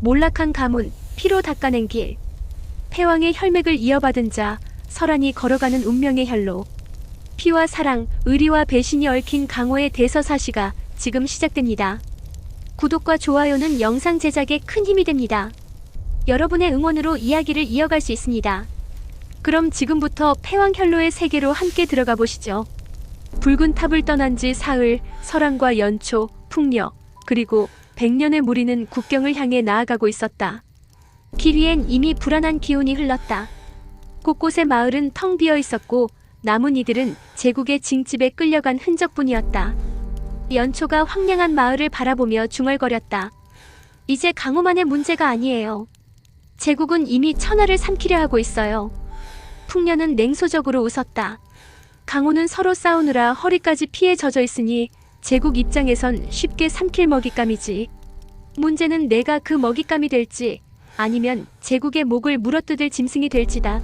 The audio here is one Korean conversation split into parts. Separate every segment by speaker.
Speaker 1: 몰락한 가문, 피로 닦아낸 길. 패왕의 혈맥을 이어받은 자, 설한이 걸어가는 운명의 혈로. 피와 사랑, 의리와 배신이 얽힌 강호의 대서사시가 지금 시작됩니다. 구독과 좋아요는 영상 제작에 큰 힘이 됩니다. 여러분의 응원으로 이야기를 이어갈 수 있습니다. 그럼 지금부터 패왕 혈로의 세계로 함께 들어가 보시죠. 붉은 탑을 떠난 지 사흘, 설한과 연초, 풍녀, 그리고 100년의 무리는 국경을 향해 나아가고 있었다. 길 위엔 이미 불안한 기운이 흘렀다. 곳곳의 마을은 텅 비어 있었고 남은 이들은 제국의 징집에 끌려간 흔적뿐이었다. 연초가 황량한 마을을 바라보며 중얼거렸다. 이제 강호만의 문제가 아니에요. 제국은 이미 천하를 삼키려 하고 있어요. 풍녀는 냉소적으로 웃었다. 강호는 서로 싸우느라 허리까지 피에 젖어 있으니 제국 입장에선 쉽게 삼킬 먹잇감이지. 문제는 내가 그 먹잇감이 될지 아니면 제국의 목을 물어뜯을 짐승이 될지다.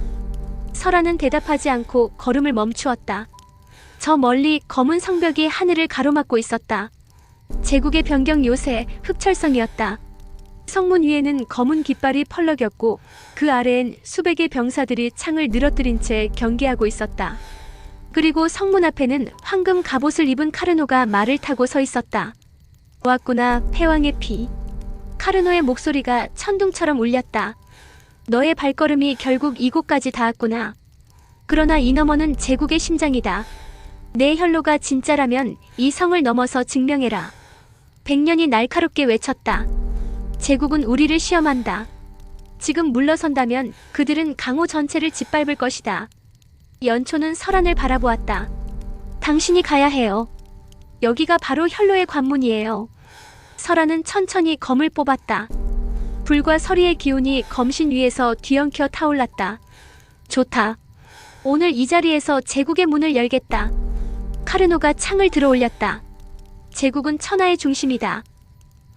Speaker 1: 설한은 대답하지 않고 걸음을 멈추었다. 저 멀리 검은 성벽이 하늘을 가로막고 있었다. 제국의 변경 요새 흑철성이었다. 성문 위에는 검은 깃발이 펄럭였고 그 아래엔 수백의 병사들이 창을 늘어뜨린 채 경계하고 있었다. 그리고 성문 앞에는 황금 갑옷을 입은 카르노가 말을 타고 서 있었다. 왔구나, 패왕의 피. 카르노의 목소리가 천둥처럼 울렸다. 너의 발걸음이 결국 이곳까지 닿았구나. 그러나 이 너머는 제국의 심장이다. 내 혈로가 진짜라면 이 성을 넘어서 증명해라. 100년이 날카롭게 외쳤다. 제국은 우리를 시험한다. 지금 물러선다면 그들은 강호 전체를 짓밟을 것이다. 연초는 설한을 바라보았다. 당신이 가야 해요. 여기가 바로 혈로의 관문이에요. 설한은 천천히 검을 뽑았다. 불과 서리의 기운이 검신 위에서 뒤엉켜 타올랐다. 좋다. 오늘 이 자리에서 제국의 문을 열겠다. 카르노가 창을 들어올렸다. 제국은 천하의 중심이다.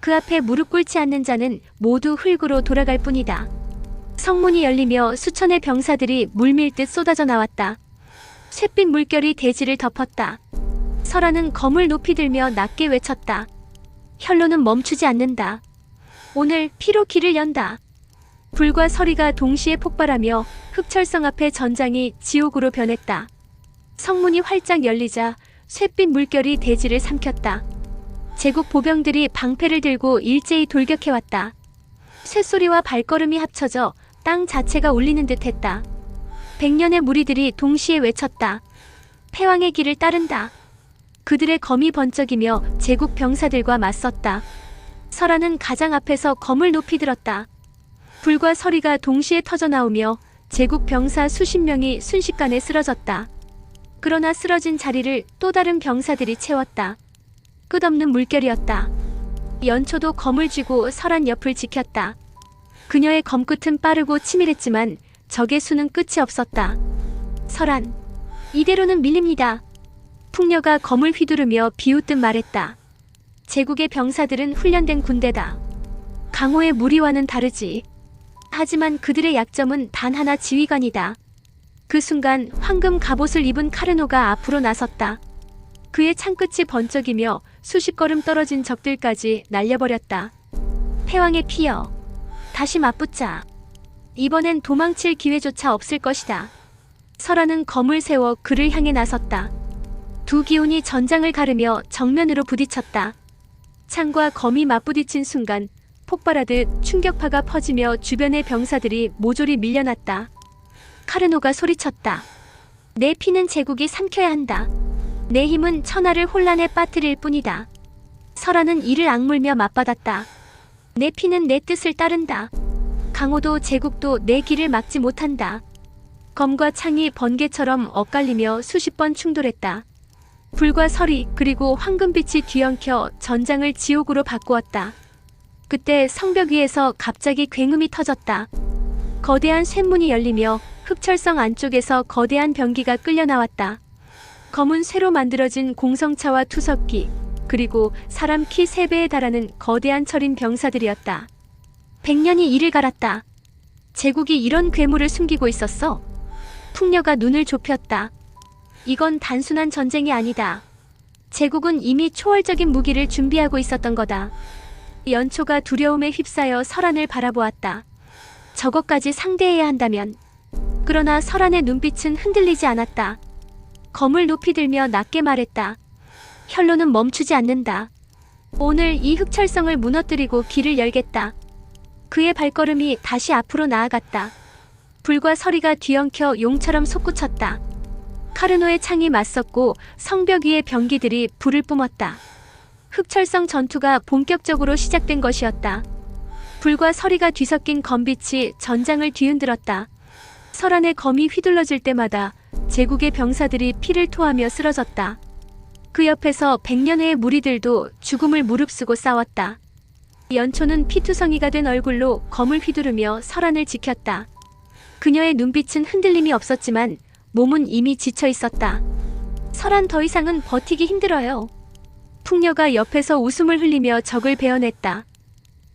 Speaker 1: 그 앞에 무릎 꿇지 않는 자는 모두 흙으로 돌아갈 뿐이다. 성문이 열리며 수천의 병사들이 물밀듯 쏟아져 나왔다. 샛빛 물결이 대지를 덮었다. 설한은 검을 높이 들며 낮게 외쳤다. 혈로는 멈추지 않는다. 오늘 피로 길을 연다. 불과 서리가 동시에 폭발하며 흑철성 앞의 전장이 지옥으로 변했다. 성문이 활짝 열리자 샛빛 물결이 대지를 삼켰다. 제국 보병들이 방패를 들고 일제히 돌격해왔다. 쇳소리와 발걸음이 합쳐져 땅 자체가 울리는 듯했다. 100년의 무리들이 동시에 외쳤다. 패왕의 길을 따른다. 그들의 검이 번쩍이며 제국 병사들과 맞섰다. 설한은 가장 앞에서 검을 높이 들었다. 불과 서리가 동시에 터져나오며 제국 병사 수십 명이 순식간에 쓰러졌다. 그러나 쓰러진 자리를 또 다른 병사들이 채웠다. 끝없는 물결이었다. 연초도 검을 쥐고 설한 옆을 지켰다. 그녀의 검끝은 빠르고 치밀했지만 적의 수는 끝이 없었다. 설한, 이대로는 밀립니다. 풍녀가 검을 휘두르며 비웃듯 말했다. 제국의 병사들은 훈련된 군대다. 강호의 무리와는 다르지. 하지만 그들의 약점은 단 하나, 지휘관이다. 그 순간 황금 갑옷을 입은 카르노가 앞으로 나섰다. 그의 창끝이 번쩍이며 수십 걸음 떨어진 적들까지 날려버렸다. 패왕의 피여, 다시 맞붙자. 이번엔 도망칠 기회조차 없을 것이다. 설한은 검을 세워 그를 향해 나섰다. 두 기운이 전장을 가르며 정면으로 부딪혔다. 창과 검이 맞부딪힌 순간 폭발하듯 충격파가 퍼지며 주변의 병사들이 모조리 밀려났다. 카르노가 소리쳤다. 내 피는 제국이 삼켜야 한다. 내 힘은 천하를 혼란에 빠뜨릴 뿐이다. 설한은 이를 악물며 맞받았다. 내 피는 내 뜻을 따른다. 강호도 제국도 내 길을 막지 못한다. 검과 창이 번개처럼 엇갈리며 수십 번 충돌했다. 불과 서리 그리고 황금빛이 뒤엉켜 전장을 지옥으로 바꾸었다. 그때 성벽 위에서 갑자기 굉음이 터졌다. 거대한 쇳문이 열리며 흑철성 안쪽에서 거대한 병기가 끌려 나왔다. 검은 쇠로 만들어진 공성차와 투석기, 그리고 사람 키 3배에 달하는 거대한 철인 병사들이었다. 100년이 이를 갈았다. 제국이 이런 괴물을 숨기고 있었어? 풍녀가 눈을 좁혔다. 이건 단순한 전쟁이 아니다. 제국은 이미 초월적인 무기를 준비하고 있었던 거다. 연초가 두려움에 휩싸여 설한을 바라보았다. 저것까지 상대해야 한다면. 그러나 설한의 눈빛은 흔들리지 않았다. 검을 높이 들며 낮게 말했다. 혈로는 멈추지 않는다. 오늘 이 흑철성을 무너뜨리고 길을 열겠다. 그의 발걸음이 다시 앞으로 나아갔다. 불과 서리가 뒤엉켜 용처럼 솟구쳤다. 카르노의 창이 맞섰고 성벽 위의 병기들이 불을 뿜었다. 흑철성 전투가 본격적으로 시작된 것이었다. 불과 서리가 뒤섞인 검빛이 전장을 뒤흔들었다. 설안의 검이 휘둘러질 때마다 제국의 병사들이 피를 토하며 쓰러졌다. 그 옆에서 백년의 무리들도 죽음을 무릅쓰고 싸웠다. 연초는 피투성이가 된 얼굴로 검을 휘두르며 설안을 지켰다. 그녀의 눈빛은 흔들림이 없었지만 몸은 이미 지쳐 있었다. 설안 더 이상은 버티기 힘들어요. 풍녀가 옆에서 웃음을 흘리며 적을 베어냈다.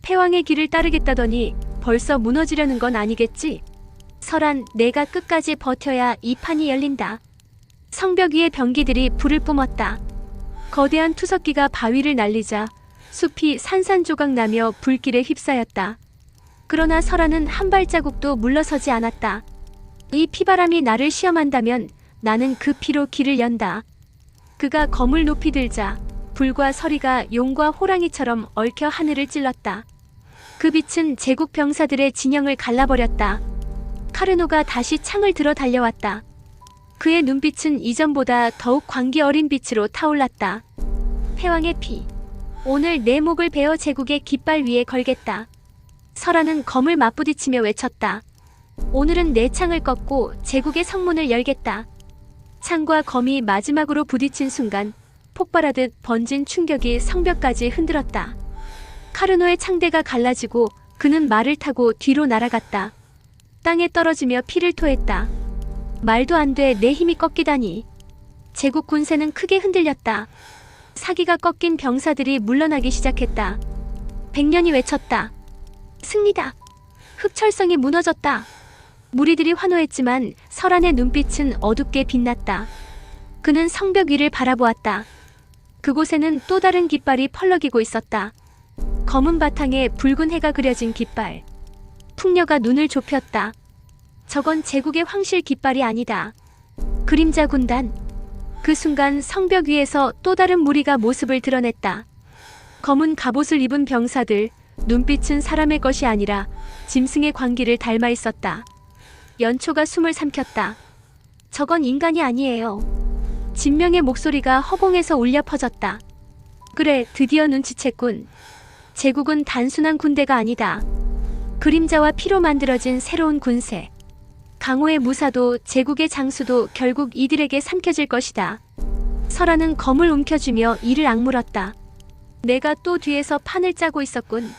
Speaker 1: 패왕의 길을 따르겠다더니 벌써 무너지려는 건 아니겠지? 설안, 내가 끝까지 버텨야 이 판이 열린다. 성벽 위의 병기들이 불을 뿜었다. 거대한 투석기가 바위를 날리자 숲이 산산조각 나며 불길에 휩싸였다. 그러나 설안은 한 발자국도 물러서지 않았다. 이 피바람이 나를 시험한다면 나는 그 피로 길을 연다. 그가 검을 높이 들자 불과 서리가 용과 호랑이처럼 얽혀 하늘을 찔렀다. 그 빛은 제국 병사들의 진영을 갈라버렸다. 카르노가 다시 창을 들어 달려왔다. 그의 눈빛은 이전보다 더욱 광기 어린 빛으로 타올랐다. 패왕의 피. 오늘 내 목을 베어 제국의 깃발 위에 걸겠다. 설아는 검을 맞부딪히며 외쳤다. 오늘은 내 창을 꺾고 제국의 성문을 열겠다. 창과 검이 마지막으로 부딪힌 순간 폭발하듯 번진 충격이 성벽까지 흔들었다. 카르노의 창대가 갈라지고 그는 말을 타고 뒤로 날아갔다. 땅에 떨어지며 피를 토했다. 말도 안 돼, 내 힘이 꺾이다니. 제국 군세는 크게 흔들렸다. 사기가 꺾인 병사들이 물러나기 시작했다. 백년이 외쳤다. 승리다. 흑철성이 무너졌다. 무리들이 환호했지만 설안의 눈빛은 어둡게 빛났다. 그는 성벽 위를 바라보았다. 그곳에는 또 다른 깃발이 펄럭이고 있었다. 검은 바탕에 붉은 해가 그려진 깃발. 풍녀가 눈을 좁혔다. 저건 제국의 황실 깃발이 아니다. 그림자 군단. 그 순간 성벽 위에서 또 다른 무리가 모습을 드러냈다. 검은 갑옷을 입은 병사들, 눈빛은 사람의 것이 아니라 짐승의 광기를 닮아 있었다. 연초가 숨을 삼켰다. 저건 인간이 아니에요. 진명의 목소리가 허공에서 울려 퍼졌다. 그래, 드디어 눈치챘군. 제국은 단순한 군대가 아니다. 그림자와 피로 만들어진 새로운 군세. 강호의 무사도 제국의 장수도 결국 이들에게 삼켜질 것이다. 설아는 검을 움켜쥐며 이를 악물었다. 내가 또 뒤에서 판을 짜고 있었군.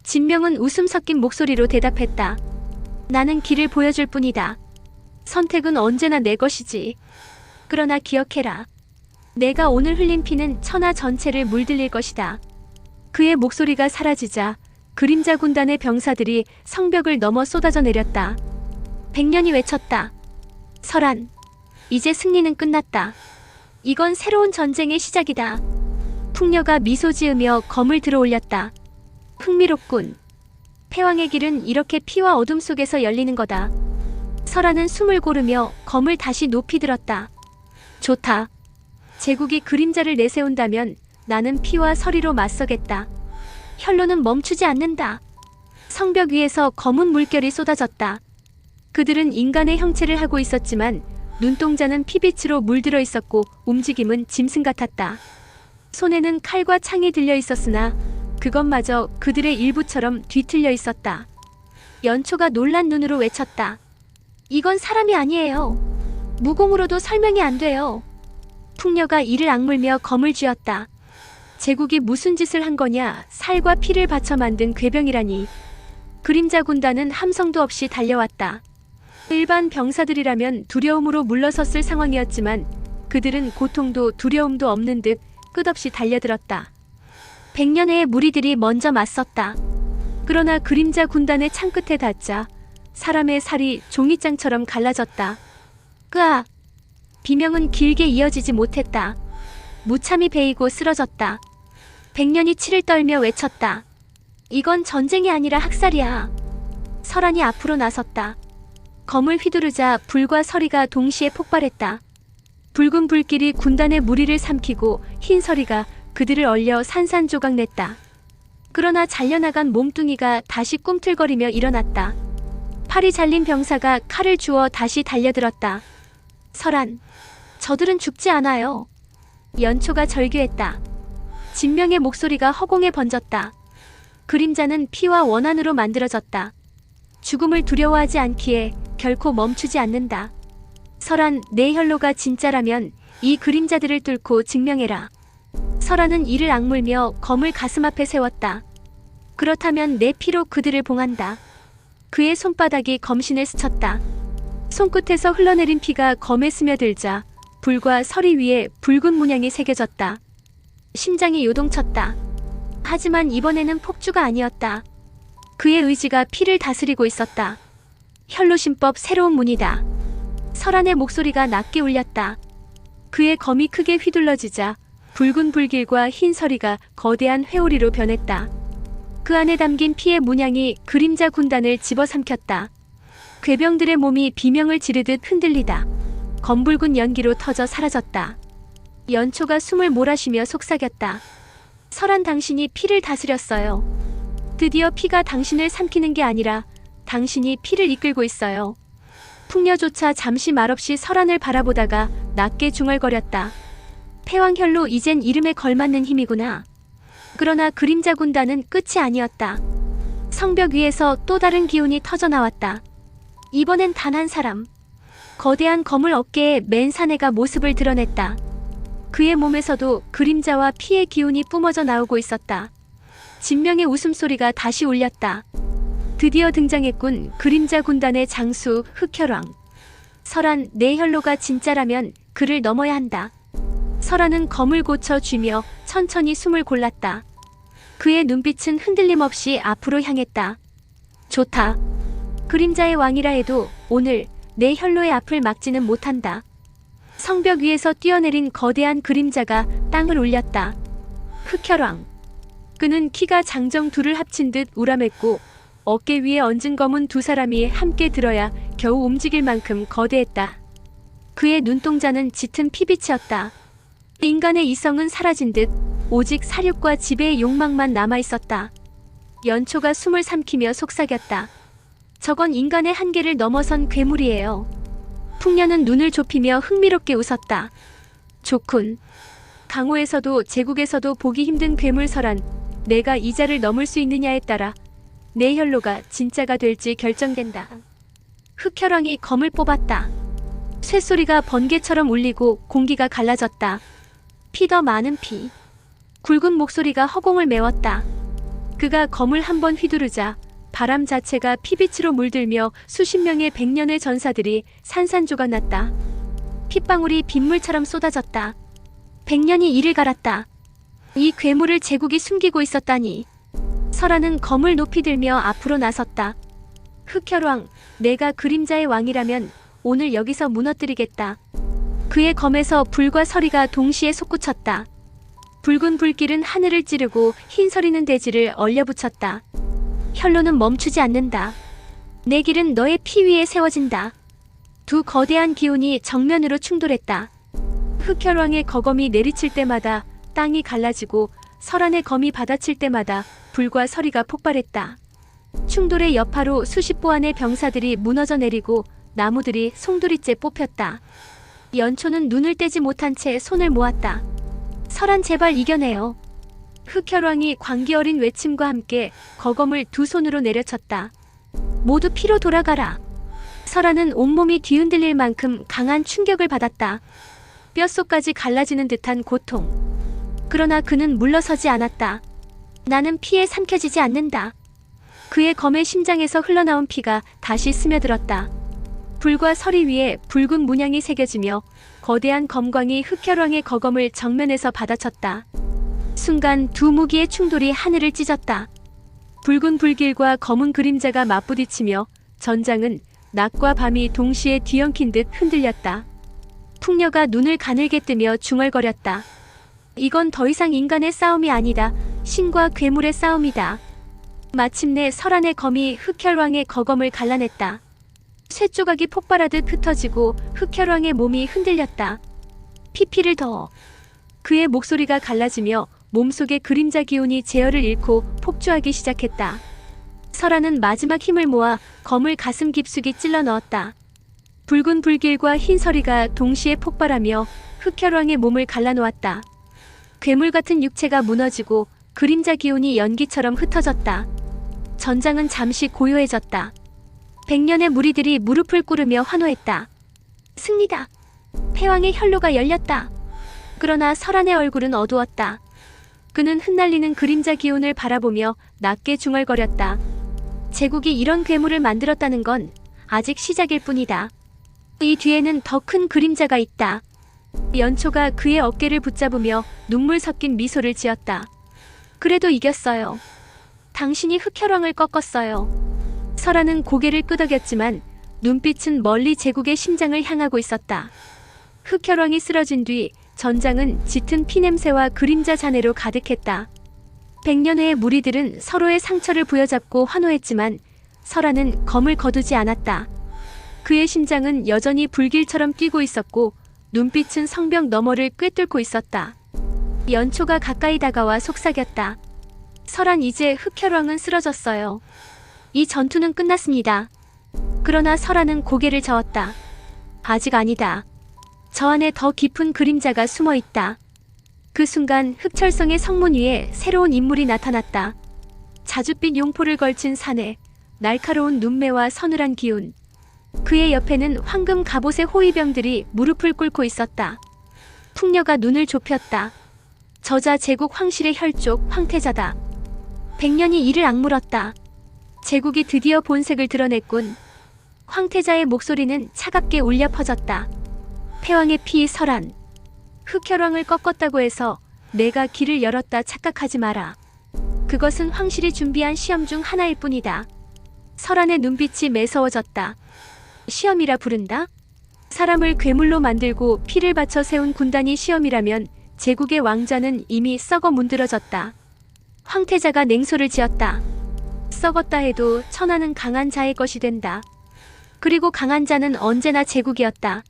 Speaker 1: 진명은 웃음 섞인 목소리로 대답했다. 나는 길을 보여줄 뿐이다. 선택은 언제나 내 것이지. 그러나 기억해라. 내가 오늘 흘린 피는 천하 전체를 물들일 것이다. 그의 목소리가 사라지자 그림자 군단의 병사들이 성벽을 넘어 쏟아져 내렸다. 백년이 외쳤다. 설안, 이제 승리는 끝났다. 이건 새로운 전쟁의 시작이다. 풍녀가 미소 지으며 검을 들어 올렸다. 흥미롭군. 패왕의 길은 이렇게 피와 어둠 속에서 열리는 거다. 설안은 숨을 고르며 검을 다시 높이 들었다. 좋다. 제국이 그림자를 내세운다면 나는 피와 서리로 맞서겠다. 혈로는 멈추지 않는다. 성벽 위에서 검은 물결이 쏟아졌다. 그들은 인간의 형체를 하고 있었지만 눈동자는 피빛으로 물들어 있었고 움직임은 짐승 같았다. 손에는 칼과 창이 들려 있었으나 그것마저 그들의 일부처럼 뒤틀려 있었다. 연초가 놀란 눈으로 외쳤다. 이건 사람이 아니에요. 무공으로도 설명이 안 돼요. 풍녀가 이를 악물며 검을 쥐었다. 제국이 무슨 짓을 한 거냐, 살과 피를 바쳐 만든 궤병이라니. 그림자 군단은 함성도 없이 달려왔다. 일반 병사들이라면 두려움으로 물러섰을 상황이었지만 그들은 고통도 두려움도 없는 듯 끝없이 달려들었다. 백년의 무리들이 먼저 맞섰다. 그러나 그림자 군단의 창끝에 닿자 사람의 살이 종이장처럼 갈라졌다. 끄아! 비명은 길게 이어지지 못했다. 무참히 베이고 쓰러졌다. 백년이 치를 떨며 외쳤다. 이건 전쟁이 아니라 학살이야. 설한이 앞으로 나섰다. 검을 휘두르자 불과 서리가 동시에 폭발했다. 붉은 불길이 군단의 무리를 삼키고 흰 서리가 그들을 얼려 산산조각 냈다. 그러나 잘려나간 몸뚱이가 다시 꿈틀거리며 일어났다. 팔이 잘린 병사가 칼을 주워 다시 달려들었다. 설한, 저들은 죽지 않아요. 연초가 절규했다. 진명의 목소리가 허공에 번졌다. 그림자는 피와 원한으로 만들어졌다. 죽음을 두려워하지 않기에 결코 멈추지 않는다. 설한, 내 혈로가 진짜라면 이 그림자들을 뚫고 증명해라. 설한은 이를 악물며 검을 가슴 앞에 세웠다. 그렇다면 내 피로 그들을 봉한다. 그의 손바닥이 검신을 스쳤다. 손끝에서 흘러내린 피가 검에 스며들자 불과 서리 위에 붉은 문양이 새겨졌다. 심장이 요동쳤다. 하지만 이번에는 폭주가 아니었다. 그의 의지가 피를 다스리고 있었다. 혈로신법 새로운 문이다. 설한의 목소리가 낮게 울렸다. 그의 검이 크게 휘둘러지자 붉은 불길과 흰 서리가 거대한 회오리로 변했다. 그 안에 담긴 피의 문양이 그림자 군단을 집어삼켰다. 괴병들의 몸이 비명을 지르듯 흔들리다 검붉은 연기로 터져 사라졌다. 연초가 숨을 몰아쉬며 속삭였다. 설한, 당신이 피를 다스렸어요. 드디어 피가 당신을 삼키는 게 아니라 당신이 피를 이끌고 있어요. 풍녀조차 잠시 말없이 설한을 바라보다가 낮게 중얼거렸다. 패왕혈로 이젠 이름에 걸맞는 힘이구나. 그러나 그림자 군단은 끝이 아니었다. 성벽 위에서 또 다른 기운이 터져나왔다. 이번엔 단 한 사람. 거대한 검을 어깨에 맨 사내가 모습을 드러냈다. 그의 몸에서도 그림자와 피의 기운이 뿜어져 나오고 있었다. 진명의 웃음소리가 다시 울렸다. 드디어 등장했군. 그림자 군단의 장수 흑혈왕. 설한, 내 혈로가 진짜라면 그를 넘어야 한다. 설한은 검을 고쳐 쥐며 천천히 숨을 골랐다. 그의 눈빛은 흔들림 없이 앞으로 향했다. 좋다. 그림자의 왕이라 해도 오늘 내 혈로의 앞을 막지는 못한다. 성벽 위에서 뛰어내린 거대한 그림자가 땅을 울렸다. 흑혈왕. 그는 키가 장정 둘을 합친 듯 우람했고 어깨 위에 얹은 검은 두 사람이 함께 들어야 겨우 움직일 만큼 거대했다. 그의 눈동자는 짙은 피빛이었다. 인간의 이성은 사라진 듯 오직 사륙과 지배의 욕망만 남아있었다. 연초가 숨을 삼키며 속삭였다. 저건 인간의 한계를 넘어선 괴물이에요. 풍녀는 눈을 좁히며 흥미롭게 웃었다. 좋군. 강호에서도 제국에서도 보기 힘든 괴물 설한, 내가 이 자를 넘을 수 있느냐에 따라 내 혈로가 진짜가 될지 결정된다. 흑혈왕이 검을 뽑았다. 쇳소리가 번개처럼 울리고 공기가 갈라졌다. 피 더 많은 피. 굵은 목소리가 허공을 메웠다. 그가 검을 한번 휘두르자 바람 자체가 피빛으로 물들며 수십 명의 백년의 전사들이 산산조각 났다. 핏방울이 빗물처럼 쏟아졌다. 백년이 이를 갈았다. 이 괴물을 제국이 숨기고 있었다니. 설한은 검을 높이 들며 앞으로 나섰다. 흑혈왕, 내가 그림자의 왕이라면 오늘 여기서 무너뜨리겠다. 그의 검에서 불과 서리가 동시에 솟구쳤다. 붉은 불길은 하늘을 찌르고 흰 서리는 대지를 얼려붙였다. 혈로는 멈추지 않는다. 내 길은 너의 피 위에 세워진다. 두 거대한 기운이 정면으로 충돌했다. 흑혈왕의 거검이 내리칠 때마다 땅이 갈라지고 설한의 검이 받아칠 때마다 불과 서리가 폭발했다. 충돌의 여파로 수십 보안의 병사들이 무너져 내리고 나무들이 송두리째 뽑혔다. 연초는 눈을 떼지 못한 채 손을 모았다. 설한, 제발 이겨내요. 흑혈왕이 광기 어린 외침과 함께 거검을 두 손으로 내려쳤다. 모두 피로 돌아가라. 설한은 온몸이 뒤흔들릴 만큼 강한 충격을 받았다. 뼛속까지 갈라지는 듯한 고통. 그러나 그는 물러서지 않았다. 나는 피에 삼켜지지 않는다. 그의 검의 심장에서 흘러나온 피가 다시 스며들었다. 불과 서리 위에 붉은 문양이 새겨지며 거대한 검광이 흑혈왕의 거검을 정면에서 받아쳤다. 순간 두 무기의 충돌이 하늘을 찢었다. 붉은 불길과 검은 그림자가 맞부딪히며 전장은 낮과 밤이 동시에 뒤엉킨 듯 흔들렸다. 풍녀가 눈을 가늘게 뜨며 중얼거렸다. 이건 더 이상 인간의 싸움이 아니다. 신과 괴물의 싸움이다. 마침내 설한의 검이 흑혈왕의 거검을 갈라냈다. 쇠조각이 폭발하듯 흩어지고 흑혈왕의 몸이 흔들렸다. 피피를 더. 그의 목소리가 갈라지며 몸속의 그림자 기운이 제어를 잃고 폭주하기 시작했다. 설한은 마지막 힘을 모아 검을 가슴 깊숙이 찔러 넣었다. 붉은 불길과 흰 서리가 동시에 폭발하며 흑혈왕의 몸을 갈라놓았다. 괴물 같은 육체가 무너지고 그림자 기운이 연기처럼 흩어졌다. 전장은 잠시 고요해졌다. 100년의 무리들이 무릎을 꿇으며 환호했다. 승리다. 패왕의 혈로가 열렸다. 그러나 설한의 얼굴은 어두웠다. 그는 흩날리는 그림자 기운을 바라보며 낮게 중얼거렸다. 제국이 이런 괴물을 만들었다는 건 아직 시작일 뿐이다. 이 뒤에는 더 큰 그림자가 있다. 연초가 그의 어깨를 붙잡으며 눈물 섞인 미소를 지었다. 그래도 이겼어요. 당신이 흑혈왕을 꺾었어요. 설한은 고개를 끄덕였지만 눈빛은 멀리 제국의 심장을 향하고 있었다. 흑혈왕이 쓰러진 뒤 전장은 짙은 피냄새와 그림자 잔해로 가득했다. 100년의 무리들은 서로의 상처를 부여잡고 환호했지만 설한은 검을 거두지 않았다. 그의 심장은 여전히 불길처럼 뛰고 있었고 눈빛은 성벽 너머를 꿰뚫고 있었다. 연초가 가까이 다가와 속삭였다. 설한, 이제 흑혈왕은 쓰러졌어요. 이 전투는 끝났습니다. 그러나 설한은 고개를 저었다. 아직 아니다. 저 안에 더 깊은 그림자가 숨어 있다. 그 순간 흑철성의 성문 위에 새로운 인물이 나타났다. 자줏빛 용포를 걸친 사내, 날카로운 눈매와 서늘한 기운. 그의 옆에는 황금 갑옷의 호위병들이 무릎을 꿇고 있었다. 풍녀가 눈을 좁혔다. 저자 제국 황실의 혈족 황태자다. 100년이 이를 악물었다. 제국이 드디어 본색을 드러냈군. 황태자의 목소리는 차갑게 울려 퍼졌다. 패왕의 피 설한. 흑혈왕을 꺾었다고 해서 내가 길을 열었다 착각하지 마라. 그것은 황실이 준비한 시험 중 하나일 뿐이다. 설한의 눈빛이 매서워졌다. 시험이라 부른다? 사람을 괴물로 만들고 피를 바쳐 세운 군단이 시험이라면 제국의 왕자는 이미 썩어 문드러졌다. 황태자가 냉소를 지었다. 썩었다 해도 천하는 강한 자의 것이 된다. 그리고 강한 자는 언제나 제국이었다.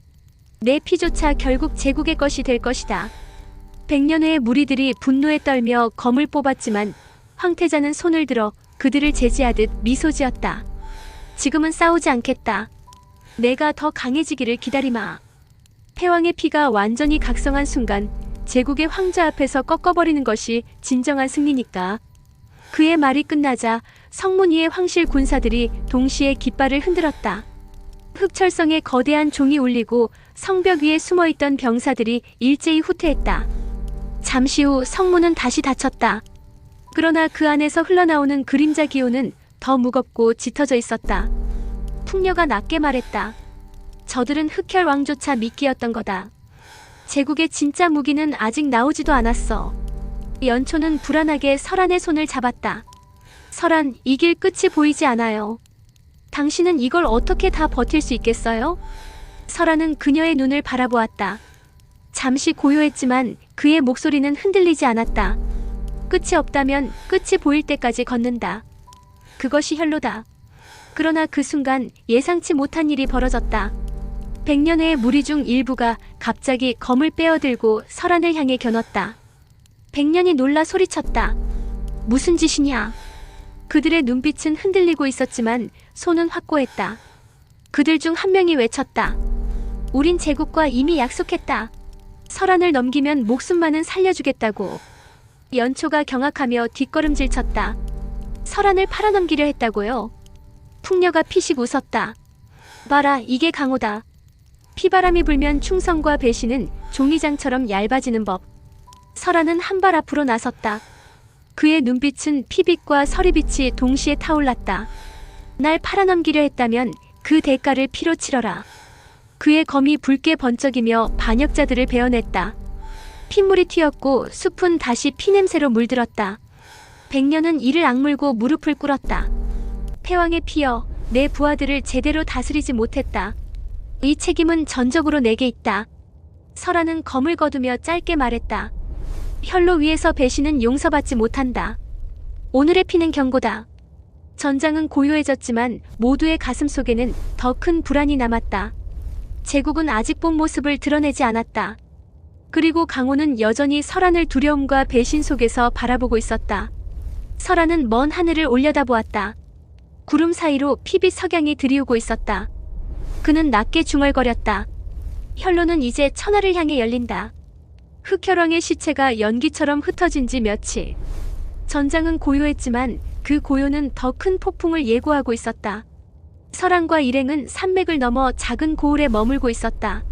Speaker 1: 내 피조차 결국 제국의 것이 될 것이다. 100년 후의 무리들이 분노에 떨며 검을 뽑았지만 황태자는 손을 들어 그들을 제지하듯 미소 지었다. 지금은 싸우지 않겠다. 내가 더 강해지기를 기다리마. 패왕의 피가 완전히 각성한 순간 제국의 황자 앞에서 꺾어버리는 것이 진정한 승리니까. 그의 말이 끝나자 성문 위의 황실 군사들이 동시에 깃발을 흔들었다. 흑철성의 거대한 종이 울리고 성벽 위에 숨어있던 병사들이 일제히 후퇴했다. 잠시 후 성문은 다시 닫혔다. 그러나 그 안에서 흘러나오는 그림자 기운은 더 무겁고 짙어져 있었다. 풍녀가 낮게 말했다. 저들은 흑혈 왕조차 미끼였던 거다. 제국의 진짜 무기는 아직 나오지도 않았어. 연초는 불안하게 설한의 손을 잡았다. 설한, 이 길 끝이 보이지 않아요. 당신은 이걸 어떻게 다 버틸 수 있겠어요? 설한은 그녀의 눈을 바라보았다. 잠시 고요했지만 그의 목소리는 흔들리지 않았다. 끝이 없다면 끝이 보일 때까지 걷는다. 그것이 혈로다. 그러나 그 순간 예상치 못한 일이 벌어졌다. 100년의 무리 중 일부가 갑자기 검을 빼어들고 설한을 향해 겨눴다. 100년이 놀라 소리쳤다. 무슨 짓이냐? 그들의 눈빛은 흔들리고 있었지만 손은 확고했다. 그들 중 한 명이 외쳤다. 우린 제국과 이미 약속했다. 설한을 넘기면 목숨만은 살려주겠다고. 연초가 경악하며 뒷걸음질 쳤다. 설한을 팔아넘기려 했다고요? 풍녀가 피식 웃었다. 봐라, 이게 강호다. 피바람이 불면 충성과 배신은 종이장처럼 얇아지는 법. 설한은 한 발 앞으로 나섰다. 그의 눈빛은 피빛과 서리빛이 동시에 타올랐다. 날 팔아넘기려 했다면 그 대가를 피로 치러라. 그의 검이 붉게 번쩍이며 반역자들을 베어냈다. 핏물이 튀었고 숲은 다시 피냄새로 물들었다. 100년은 이를 악물고 무릎을 꿇었다. 패왕의 피여, 내 부하들을 제대로 다스리지 못했다. 이 책임은 전적으로 내게 있다. 설한은 검을 거두며 짧게 말했다. 혈로 위에서 배신은 용서받지 못한다. 오늘의 피는 경고다. 전장은 고요해졌지만 모두의 가슴 속에는 더 큰 불안이 남았다. 제국은 아직 본 모습을 드러내지 않았다. 그리고 강호는 여전히 설한을 두려움과 배신 속에서 바라보고 있었다. 설한은 먼 하늘을 올려다보았다. 구름 사이로 피빛 석양이 들이우고 있었다. 그는 낮게 중얼거렸다. 혈로는 이제 천하를 향해 열린다. 흑혈왕의 시체가 연기처럼 흩어진 지 며칠. 전장은 고요했지만 그 고요는 더 큰 폭풍을 예고하고 있었다. 설한과 일행은 산맥을 넘어 작은 고을에 머물고 있었다.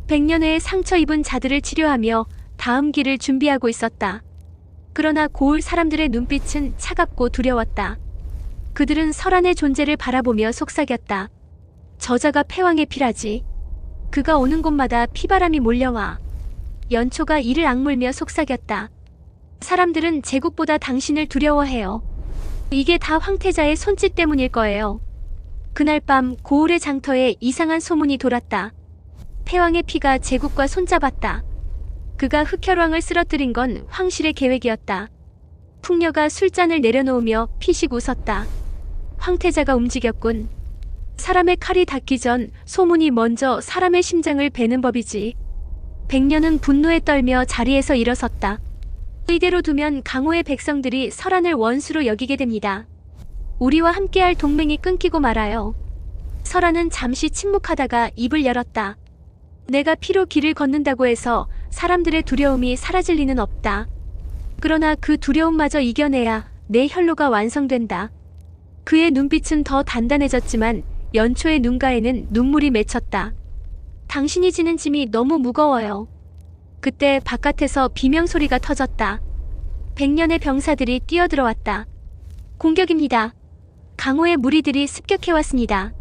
Speaker 1: 100년의 상처 입은 자들을 치료하며 다음 길을 준비하고 있었다. 그러나 고을 사람들의 눈빛은 차갑고 두려웠다. 그들은 설한의 존재를 바라보며 속삭였다. 저자가 패왕의 피라지. 그가 오는 곳마다 피바람이 몰려와. 연초가 이를 악물며 속삭였다. 사람들은 제국보다 당신을 두려워해요. 이게 다 황태자의 손짓 때문일 거예요. 그날 밤 고을의 장터에 이상한 소문이 돌았다. 패왕의 피가 제국과 손잡았다. 그가 흑혈왕을 쓰러뜨린 건 황실의 계획이었다. 풍녀가 술잔을 내려놓으며 피식 웃었다. 황태자가 움직였군. 사람의 칼이 닿기 전 소문이 먼저 사람의 심장을 베는 법이지. 백년은 분노에 떨며 자리에서 일어섰다. 이대로 두면 강호의 백성들이 설한을 원수로 여기게 됩니다. 우리와 함께할 동맹이 끊기고 말아요. 설한은 잠시 침묵하다가 입을 열었다. 내가 피로 길을 걷는다고 해서 사람들의 두려움이 사라질 리는 없다. 그러나 그 두려움마저 이겨내야 내 혈로가 완성된다. 그의 눈빛은 더 단단해졌지만 연초의 눈가에는 눈물이 맺혔다. 당신이 지는 짐이 너무 무거워요. 그때 바깥에서 비명소리가 터졌다. 100년의 병사들이 뛰어들어왔다. 공격입니다. 강호의 무리들이 습격해왔습니다.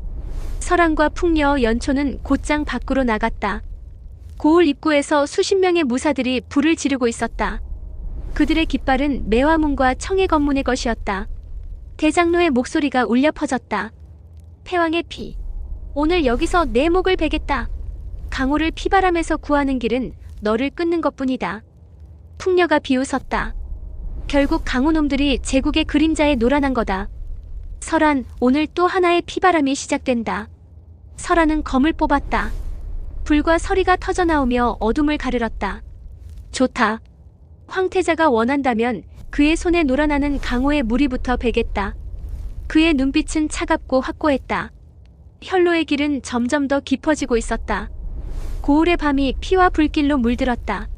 Speaker 1: 설한과 풍녀, 연초는 곧장 밖으로 나갔다. 고을 입구에서 수십 명의 무사들이 불을 지르고 있었다. 그들의 깃발은 매화문과 청해 건문의 것이었다. 대장로의 목소리가 울려 퍼졌다. 패왕의 피. 오늘 여기서 내 목을 베겠다. 강호를 피바람에서 구하는 길은 너를 끊는 것뿐이다. 풍녀가 비웃었다. 결국 강호놈들이 제국의 그림자에 놀아난 거다. 설한, 오늘 또 하나의 피바람이 시작된다. 설한은 검을 뽑았다. 불과 서리가 터져나오며 어둠을 가르렀다. 좋다. 황태자가 원한다면 그의 손에 놀아나는 강호의 무리부터 베겠다. 그의 눈빛은 차갑고 확고했다. 혈로의 길은 점점 더 깊어지고 있었다. 고을의 밤이 피와 불길로 물들었다.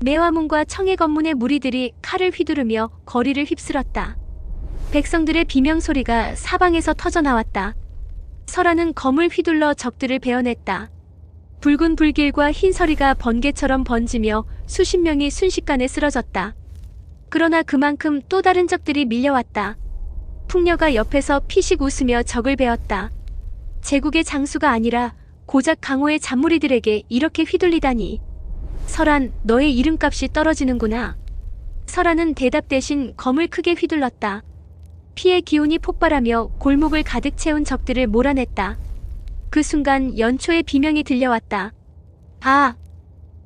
Speaker 1: 매화문과 청해 건문의 무리들이 칼을 휘두르며 거리를 휩쓸었다. 백성들의 비명소리가 사방에서 터져나왔다. 설한은 검을 휘둘러 적들을 베어냈다. 붉은 불길과 흰 서리가 번개처럼 번지며 수십 명이 순식간에 쓰러졌다. 그러나 그만큼 또 다른 적들이 밀려왔다. 풍녀가 옆에서 피식 웃으며 적을 베었다. 제국의 장수가 아니라 고작 강호의 잔무리들에게 이렇게 휘둘리다니. 설한, 너의 이름값이 떨어지는구나. 설한은 대답 대신 검을 크게 휘둘렀다. 피의 기운이 폭발하며 골목을 가득 채운 적들을 몰아냈다. 그 순간 연초의 비명이 들려왔다. 아!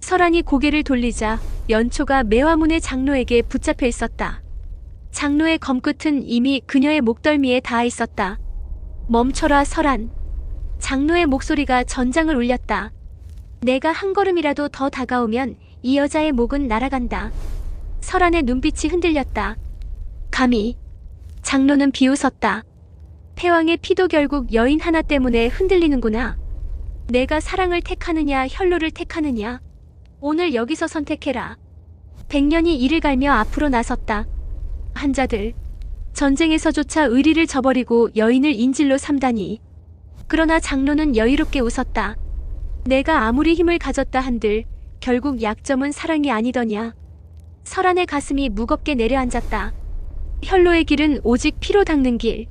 Speaker 1: 설한이 고개를 돌리자 연초가 매화문의 장로에게 붙잡혀 있었다. 장로의 검끝은 이미 그녀의 목덜미에 닿아 있었다. 멈춰라, 설한. 장로의 목소리가 전장을 울렸다. 내가 한 걸음이라도 더 다가오면 이 여자의 목은 날아간다. 설한의 눈빛이 흔들렸다. 감히. 장로는 비웃었다. 패왕의 피도 결국 여인 하나 때문에 흔들리는구나. 내가 사랑을 택하느냐 혈로를 택하느냐. 오늘 여기서 선택해라. 100년이 이를 갈며 앞으로 나섰다. 한자들. 전쟁에서조차 의리를 저버리고 여인을 인질로 삼다니. 그러나 장로는 여유롭게 웃었다. 내가 아무리 힘을 가졌다 한들 결국 약점은 사랑이 아니더냐. 설한의 가슴이 무겁게 내려앉았다. 혈로의 길은 오직 피로 닦는 길.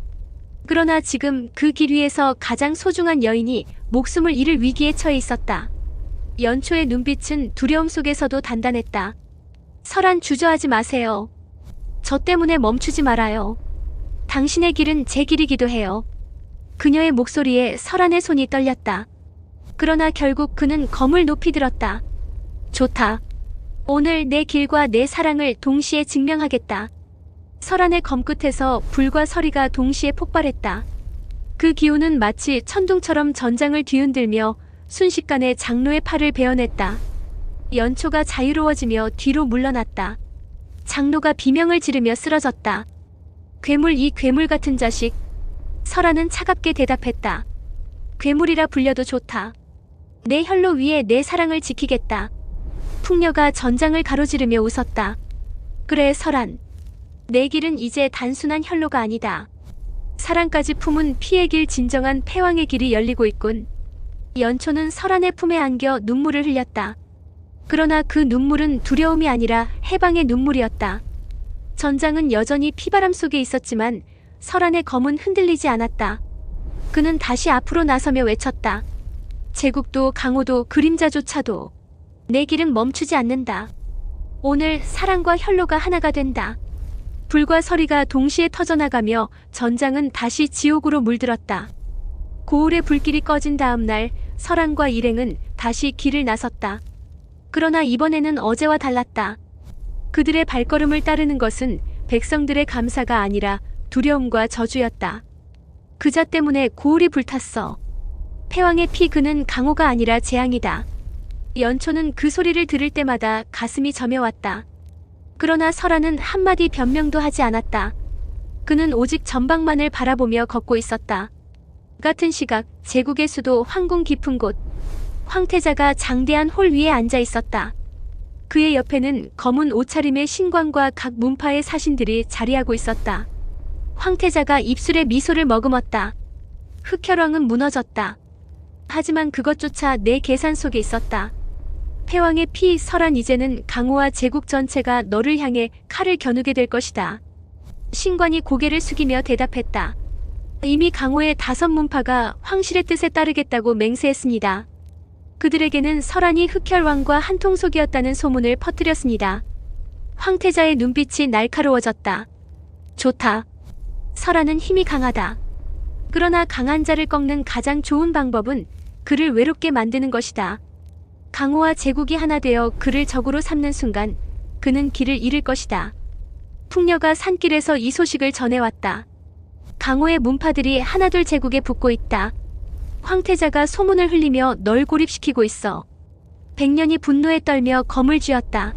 Speaker 1: 그러나 지금 그 길 위에서 가장 소중한 여인이 목숨을 잃을 위기에 처해 있었다. 연초의 눈빛은 두려움 속에서도 단단했다. 설한, 주저하지 마세요. 저 때문에 멈추지 말아요. 당신의 길은 제 길이기도 해요. 그녀의 목소리에 설한의 손이 떨렸다. 그러나 결국 그는 검을 높이 들었다. 좋다. 오늘 내 길과 내 사랑을 동시에 증명하겠다. 설한의 검끝에서 불과 서리가 동시에 폭발했다. 그 기운은 마치 천둥처럼 전장을 뒤흔들며 순식간에 장로의 팔을 베어냈다. 연초가 자유로워지며 뒤로 물러났다. 장로가 비명을 지르며 쓰러졌다. 괴물, 이 괴물 같은 자식. 설한은 차갑게 대답했다. 괴물이라 불려도 좋다. 내 혈로 위에 내 사랑을 지키겠다. 풍녀가 전장을 가로지르며 웃었다. 그래 설한. 내 길은 이제 단순한 혈로가 아니다. 사랑까지 품은 피의 길, 진정한 패왕의 길이 열리고 있군. 연초는 설한의 품에 안겨 눈물을 흘렸다. 그러나 그 눈물은 두려움이 아니라 해방의 눈물이었다. 전장은 여전히 피바람 속에 있었지만 설한의 검은 흔들리지 않았다. 그는 다시 앞으로 나서며 외쳤다. 제국도 강호도 그림자조차도 내 길은 멈추지 않는다. 오늘 사랑과 혈로가 하나가 된다. 불과 서리가 동시에 터져나가며 전장은 다시 지옥으로 물들었다. 고을의 불길이 꺼진 다음 날 설한과 일행은 다시 길을 나섰다. 그러나 이번에는 어제와 달랐다. 그들의 발걸음을 따르는 것은 백성들의 감사가 아니라 두려움과 저주였다. 그자 때문에 고을이 불탔어. 패왕의 피, 그는 강호가 아니라 재앙이다. 연초는 그 소리를 들을 때마다 가슴이 저며왔다. 그러나 설한은 한마디 변명도 하지 않았다. 그는 오직 전방만을 바라보며 걷고 있었다. 같은 시각 제국의 수도 황궁 깊은 곳, 황태자가 장대한 홀 위에 앉아 있었다. 그의 옆에는 검은 옷차림의 신관과 각 문파의 사신들이 자리하고 있었다. 황태자가 입술에 미소를 머금었다. 흑혈왕은 무너졌다. 하지만 그것조차 내 계산 속에 있었다. 패왕의 피, 설한, 이제는 강호와 제국 전체가 너를 향해 칼을 겨누게 될 것이다. 신관이 고개를 숙이며 대답했다. 이미 강호의 5문파가 황실의 뜻에 따르겠다고 맹세했습니다. 그들에게는 설한이 흑혈왕과 한통속이었다는 소문을 퍼뜨렸습니다. 황태자의 눈빛이 날카로워졌다. 좋다. 설한은 힘이 강하다. 그러나 강한 자를 꺾는 가장 좋은 방법은 그를 외롭게 만드는 것이다. 강호와 제국이 하나 되어 그를 적으로 삼는 순간 그는 길을 잃을 것이다. 풍녀가 산길에서 이 소식을 전해왔다. 강호의 문파들이 하나둘 제국에 붙고 있다. 황태자가 소문을 흘리며 널 고립시키고 있어. 백년이 분노에 떨며 검을 쥐었다.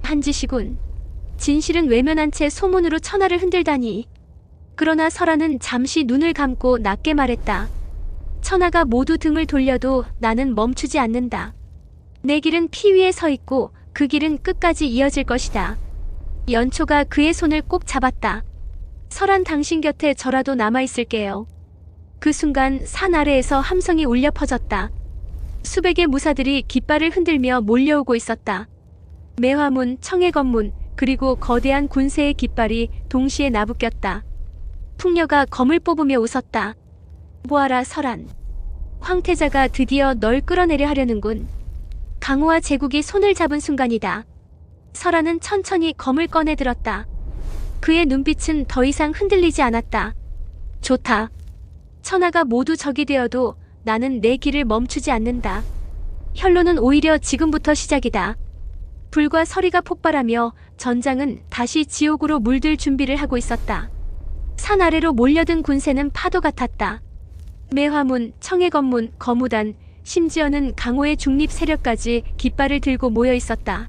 Speaker 1: 한짓이군. 진실은 외면한 채 소문으로 천하를 흔들다니. 그러나 설한은 잠시 눈을 감고 낮게 말했다. 천하가 모두 등을 돌려도 나는 멈추지 않는다. 내 길은 피 위에 서 있고 그 길은 끝까지 이어질 것이다. 연초가 그의 손을 꼭 잡았다. 설한, 당신 곁에 저라도 남아있을게요. 그 순간 산 아래에서 함성이 울려 퍼졌다. 수백의 무사들이 깃발을 흔들며 몰려오고 있었다. 매화문, 청해건문, 그리고 거대한 군세의 깃발이 동시에 나부꼈다. 풍녀가 검을 뽑으며 웃었다. 보아라 설한. 황태자가 드디어 널 끌어내려 하려는군. 강호와 제국이 손을 잡은 순간이다. 설한은 천천히 검을 꺼내 들었다. 그의 눈빛은 더 이상 흔들리지 않았다. 좋다. 천하가 모두 적이 되어도 나는 내 길을 멈추지 않는다. 혈로는 오히려 지금부터 시작이다. 불과 서리가 폭발하며 전장은 다시 지옥으로 물들 준비를 하고 있었다. 산 아래로 몰려든 군세는 파도 같았다. 매화문, 청해건문, 거무단, 심지어는 강호의 중립 세력까지 깃발을 들고 모여 있었다.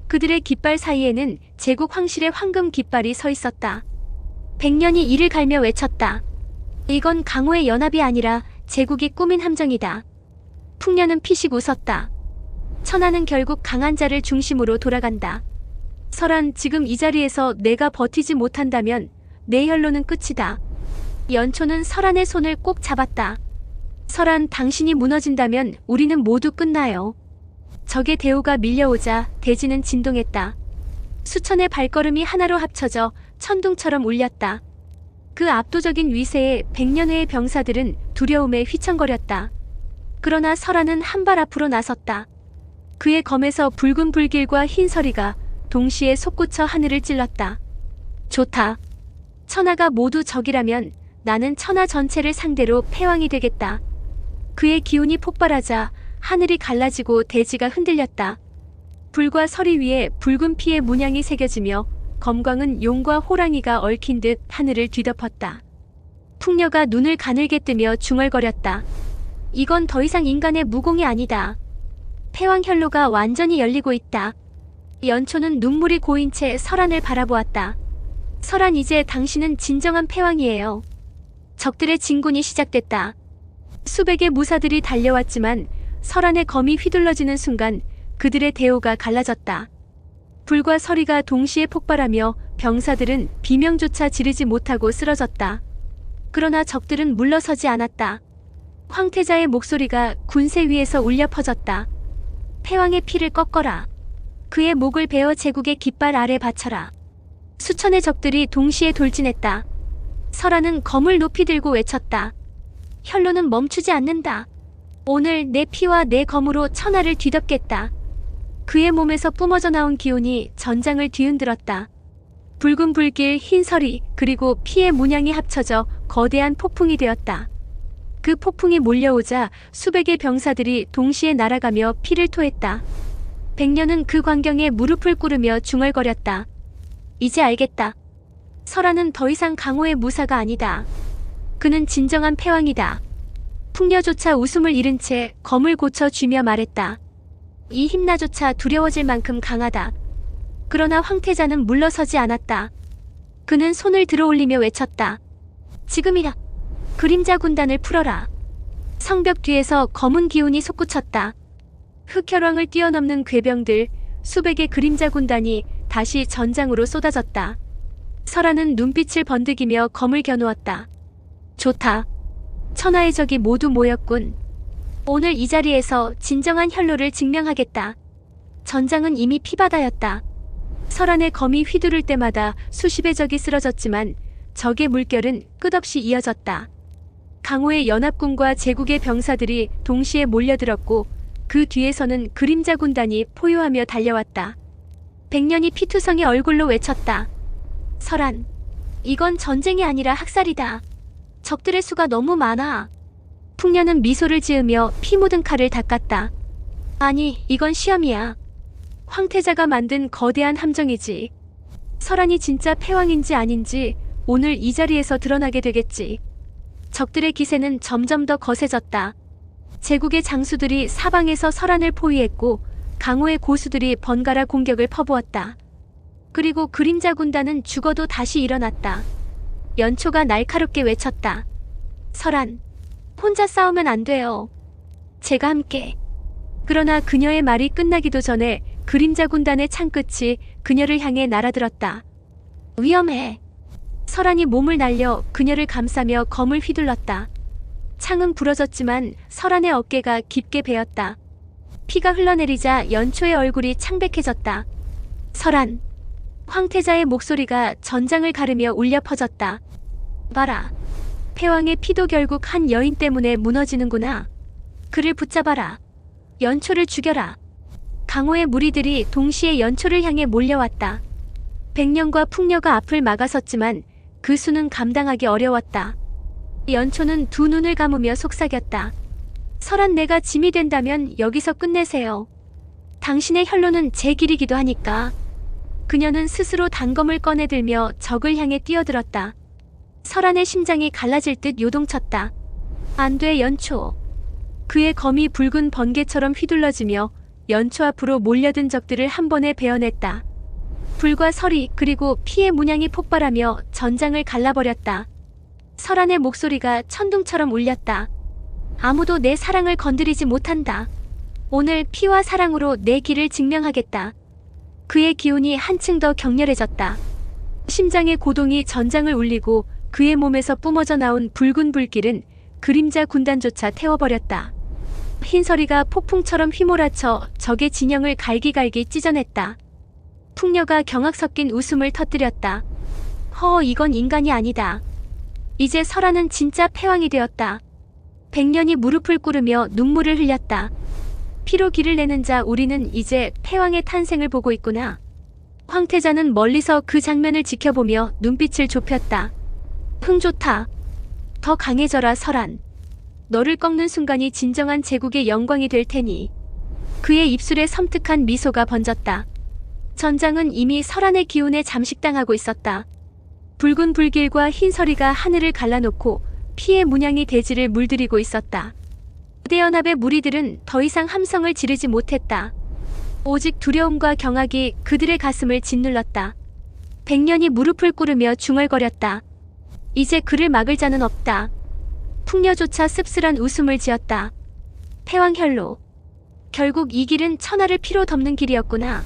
Speaker 1: 그들의 깃발 사이에는 제국 황실의 황금 깃발이 서 있었다. 백년이 이를 갈며 외쳤다. 이건 강호의 연합이 아니라 제국이 꾸민 함정이다. 풍년은 피식 웃었다. 천하는 결국 강한 자를 중심으로 돌아간다. 설한, 지금 이 자리에서 내가 버티지 못한다면 내 혈로는 끝이다. 연초는 설한의 손을 꼭 잡았다. 설한, 당신이 무너진다면 우리는 모두 끝나요. 적의 대우가 밀려오자 대지는 진동했다. 수천의 발걸음이 하나로 합쳐져 천둥처럼 울렸다. 그 압도적인 위세에 백년회의 병사들은 두려움에 휘청거렸다. 그러나 설한은 한 발 앞으로 나섰다. 그의 검에서 붉은 불길과 흰 서리가 동시에 솟구쳐 하늘을 찔렀다. 좋다. 천하가 모두 적이라면 나는 천하 전체를 상대로 패왕이 되겠다. 그의 기운이 폭발하자 하늘이 갈라지고 대지가 흔들렸다. 불과 서리 위에 붉은 피의 문양이 새겨지며 검광은 용과 호랑이가 얽힌 듯 하늘을 뒤덮었다. 풍녀가 눈을 가늘게 뜨며 중얼거렸다. 이건 더 이상 인간의 무공이 아니다. 패왕 혈로가 완전히 열리고 있다. 연초는 눈물이 고인 채 설한을 바라보았다. 설한, 이제 당신은 진정한 패왕이에요. 적들의 진군이 시작됐다. 수백의 무사들이 달려왔지만 설한의 검이 휘둘러지는 순간 그들의 대우가 갈라졌다. 불과 서리가 동시에 폭발하며 병사들은 비명조차 지르지 못하고 쓰러졌다. 그러나 적들은 물러서지 않았다. 황태자의 목소리가 군세 위에서 울려 퍼졌다. 패왕의 피를 꺾어라. 그의 목을 베어 제국의 깃발 아래 바쳐라. 수천의 적들이 동시에 돌진했다. 설하는 검을 높이 들고 외쳤다. 혈로는 멈추지 않는다. 오늘 내 피와 내 검으로 천하를 뒤덮겠다. 그의 몸에서 뿜어져 나온 기운이 전장을 뒤흔들었다. 붉은 불길, 흰 서리, 그리고 피의 문양이 합쳐져 거대한 폭풍이 되었다. 그 폭풍이 몰려오자 수백의 병사들이 동시에 날아가며 피를 토했다. 백년은 그 광경에 무릎을 꿇으며 중얼거렸다. 이제 알겠다. 설하는 더 이상 강호의 무사가 아니다. 그는 진정한 패왕이다. 풍녀조차 웃음을 잃은 채 검을 고쳐 쥐며 말했다. 이 힘나조차 두려워질 만큼 강하다. 그러나 황태자는 물러서지 않았다. 그는 손을 들어올리며 외쳤다. 지금이라. 그림자 군단을 풀어라. 성벽 뒤에서 검은 기운이 솟구쳤다. 흑혈왕을 뛰어넘는 괴병들, 수백의 그림자 군단이 다시 전장으로 쏟아졌다. 설하는 눈빛을 번득이며 검을 겨누었다. 좋다. 천하의 적이 모두 모였군. 오늘 이 자리에서 진정한 혈로를 증명하겠다. 전장은 이미 피바다였다. 설한의 검이 휘두를 때마다 수십의 적이 쓰러졌지만 적의 물결은 끝없이 이어졌다. 강호의 연합군과 제국의 병사들이 동시에 몰려들었고 그 뒤에서는 그림자 군단이 포효하며 달려왔다. 백년이 피투성의 얼굴로 외쳤다. 설한, 이건 전쟁이 아니라 학살이다. 적들의 수가 너무 많아. 풍녀는 미소를 지으며 피 묻은 칼을 닦았다. 아니, 이건 시험이야. 황태자가 만든 거대한 함정이지. 설한이 진짜 패왕인지 아닌지 오늘 이 자리에서 드러나게 되겠지. 적들의 기세는 점점 더 거세졌다. 제국의 장수들이 사방에서 설한을 포위했고 강호의 고수들이 번갈아 공격을 퍼부었다. 그리고 그림자 군단은 죽어도 다시 일어났다. 연초가 날카롭게 외쳤다. 설한, 혼자 싸우면 안 돼요. 제가 함께. 그러나 그녀의 말이 끝나기도 전에 그림자 군단의 창끝이 그녀를 향해 날아들었다. 위험해. 설한이 몸을 날려 그녀를 감싸며 검을 휘둘렀다. 창은 부러졌지만 설한의 어깨가 깊게 베었다. 피가 흘러내리자 연초의 얼굴이 창백해졌다. 설한. 황태자의 목소리가 전장을 가르며 울려 퍼졌다. 봐라. 패왕의 피도 결국 한 여인 때문에 무너지는구나. 그를 붙잡아라. 연초를 죽여라. 강호의 무리들이 동시에 연초를 향해 몰려왔다. 백년과 풍녀가 앞을 막아섰지만 그 수는 감당하기 어려웠다. 연초는 두 눈을 감으며 속삭였다. 설한, 내가 짐이 된다면 여기서 끝내세요. 당신의 혈로는 제 길이기도 하니까. 그녀는 스스로 단검을 꺼내들며 적을 향해 뛰어들었다. 설한의 심장이 갈라질 듯 요동쳤다. 안 돼, 연초. 그의 검이 붉은 번개처럼 휘둘러지며 연초 앞으로 몰려든 적들을 한 번에 베어냈다. 불과 서리, 그리고 피의 문양이 폭발하며 전장을 갈라버렸다. 설한의 목소리가 천둥처럼 울렸다. 아무도 내 사랑을 건드리지 못한다. 오늘 피와 사랑으로 내 길을 증명하겠다. 그의 기운이 한층 더 격렬해졌다. 심장의 고동이 전장을 울리고 그의 몸에서 뿜어져 나온 붉은 불길은 그림자 군단조차 태워버렸다. 흰 서리가 폭풍처럼 휘몰아쳐 적의 진영을 갈기갈기 찢어냈다. 풍녀가 경악 섞인 웃음을 터뜨렸다. 이건 인간이 아니다. 이제 설하는 진짜 패왕이 되었다. 백년이 무릎을 꿇으며 눈물을 흘렸다. 피로 길을 내는 자, 우리는 이제 패왕의 탄생을 보고 있구나. 황태자는 멀리서 그 장면을 지켜보며 눈빛을 좁혔다. 좋다. 더 강해져라, 설한. 너를 꺾는 순간이 진정한 제국의 영광이 될 테니. 그의 입술에 섬뜩한 미소가 번졌다. 전장은 이미 설한의 기운에 잠식당하고 있었다. 붉은 불길과 흰 서리가 하늘을 갈라놓고 피의 문양이 대지를 물들이고 있었다. 대연합의 무리들은 더 이상 함성을 지르지 못했다. 오직 두려움과 경악이 그들의 가슴을 짓눌렀다. 백년이 무릎을 꿇으며 중얼거렸다. 이제 그를 막을 자는 없다. 풍녀조차 씁쓸한 웃음을 지었다. 패왕현로. 결국 이 길은 천하를 피로 덮는 길이었구나.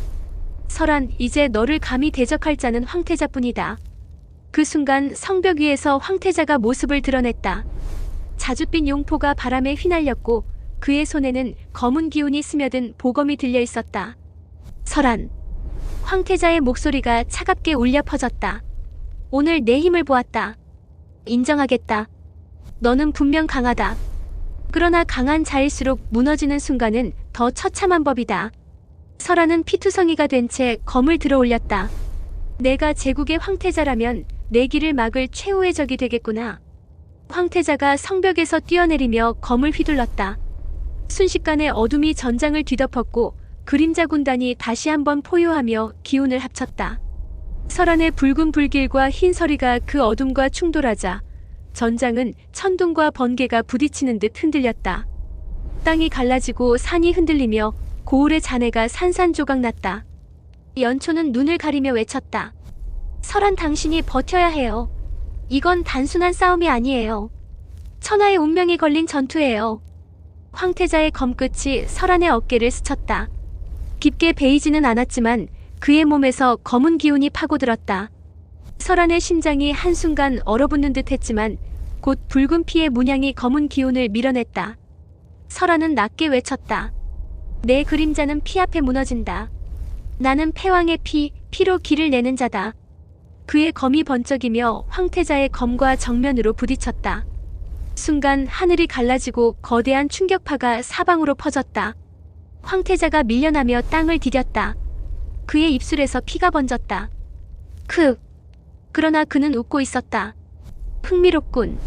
Speaker 1: 설한, 이제 너를 감히 대적할 자는 황태자뿐이다. 그 순간 성벽 위에서 황태자가 모습을 드러냈다. 자줏빛 용포가 바람에 휘날렸고 그의 손에는 검은 기운이 스며든 보검이 들려 있었다. 설한. 황태자의 목소리가 차갑게 울려 퍼졌다. 오늘 내 힘을 보았다. 인정하겠다. 너는 분명 강하다. 그러나 강한 자일수록 무너지는 순간은 더 처참한 법이다. 설한은 피투성이가 된 채 검을 들어 올렸다. 내가 제국의 황태자라면 내 길을 막을 최후의 적이 되겠구나. 황태자가 성벽에서 뛰어내리며 검을 휘둘렀다. 순식간에 어둠이 전장을 뒤덮었고 그림자 군단이 다시 한번 포효하며 기운을 합쳤다. 설한의 붉은 불길과 흰 서리가 그 어둠과 충돌하자 전장은 천둥과 번개가 부딪히는 듯 흔들렸다. 땅이 갈라지고 산이 흔들리며 고울의 잔해가 산산조각 났다. 연초는 눈을 가리며 외쳤다. 설한, 당신이 버텨야 해요. 이건 단순한 싸움이 아니에요. 천하의 운명이 걸린 전투예요. 황태자의 검끝이 설한의 어깨를 스쳤다. 깊게 베이지는 않았지만 그의 몸에서 검은 기운이 파고들었다. 설한의 심장이 한순간 얼어붙는 듯 했지만 곧 붉은 피의 문양이 검은 기운을 밀어냈다. 설한은 낮게 외쳤다. 내 그림자는 피 앞에 무너진다. 나는 패왕의 피로 길을 내는 자다. 그의 검이 번쩍이며 황태자의 검과 정면으로 부딪혔다. 순간 하늘이 갈라지고 거대한 충격파가 사방으로 퍼졌다. 황태자가 밀려나며 땅을 디뎠다. 그의 입술에서 피가 번졌다. 그러나 그는 웃고 있었다. 흥미롭군.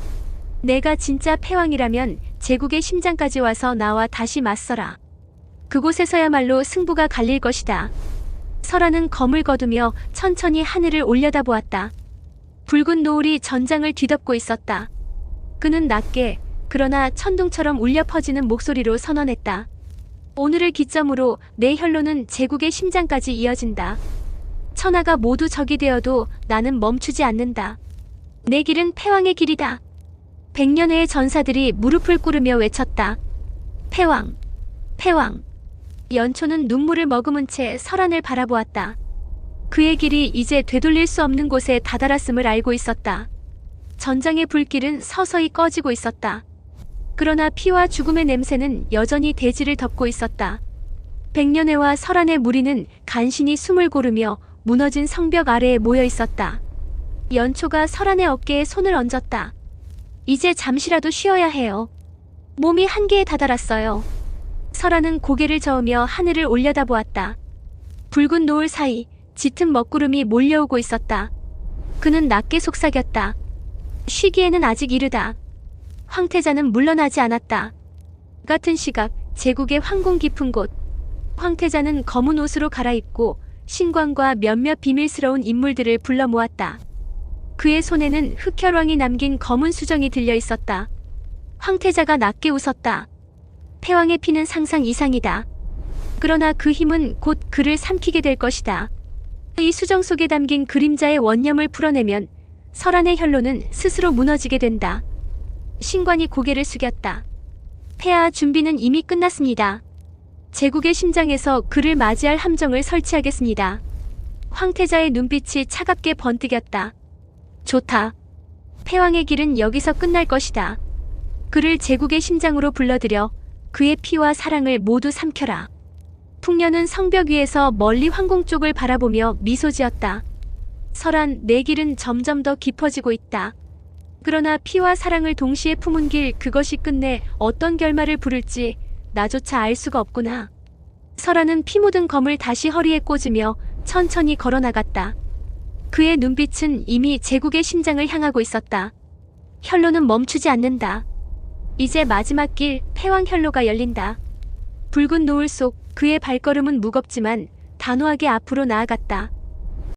Speaker 1: 내가 진짜 패왕이라면 제국의 심장까지 와서 나와 다시 맞서라. 그곳에서야말로 승부가 갈릴 것이다. 설한은 검을 거두며 천천히 하늘을 올려다보았다. 붉은 노을이 전장을 뒤덮고 있었다. 그는 낮게 그러나 천둥처럼 울려 퍼지는 목소리로 선언했다. 오늘을 기점으로 내 혈로는 제국의 심장까지 이어진다. 천하가 모두 적이 되어도 나는 멈추지 않는다. 내 길은 패왕의 길이다. 백년의 전사들이 무릎을 꿇으며 외쳤다. 패왕, 패왕. 연초는 눈물을 머금은 채 설한을 바라보았다. 그의 길이 이제 되돌릴 수 없는 곳에 다다랐음을 알고 있었다. 전장의 불길은 서서히 꺼지고 있었다. 그러나 피와 죽음의 냄새는 여전히 대지를 덮고 있었다. 백년해와 설한의 무리는 간신히 숨을 고르며 무너진 성벽 아래에 모여 있었다. 연초가 설한의 어깨에 손을 얹었다. 이제 잠시라도 쉬어야 해요. 몸이 한계에 다다랐어요. 설한은 고개를 저으며 하늘을 올려다보았다. 붉은 노을 사이 짙은 먹구름이 몰려오고 있었다. 그는 낮게 속삭였다. 쉬기에는 아직 이르다. 황태자는 물러나지 않았다. 같은 시각 제국의 황궁 깊은 곳. 황태자는 검은 옷으로 갈아입고 신관과 몇몇 비밀스러운 인물들을 불러 모았다. 그의 손에는 흑혈왕이 남긴 검은 수정이 들려 있었다. 황태자가 낮게 웃었다. 패왕의 피는 상상 이상이다. 그러나 그 힘은 곧 그를 삼키게 될 것이다. 이 수정 속에 담긴 그림자의 원념을 풀어내면 설한의 혈로는 스스로 무너지게 된다. 신관이 고개를 숙였다. 폐하, 준비는 이미 끝났습니다. 제국의 심장에서 그를 맞이할 함정을 설치하겠습니다. 황태자의 눈빛이 차갑게 번뜩였다. 좋다. 패왕의 길은 여기서 끝날 것이다. 그를 제국의 심장으로 불러들여 그의 피와 사랑을 모두 삼켜라. 풍년은 성벽 위에서 멀리 황궁 쪽을 바라보며 미소 지었다. 설한, 내 길은 점점 더 깊어지고 있다. 그러나 피와 사랑을 동시에 품은 길, 그것이 끝내 어떤 결말을 부를지 나조차 알 수가 없구나. 설한은 피 묻은 검을 다시 허리에 꽂으며 천천히 걸어나갔다. 그의 눈빛은 이미 제국의 심장을 향하고 있었다. 혈로는 멈추지 않는다. 이제 마지막 길, 패왕 혈로가 열린다. 붉은 노을 속 그의 발걸음은 무겁지만 단호하게 앞으로 나아갔다.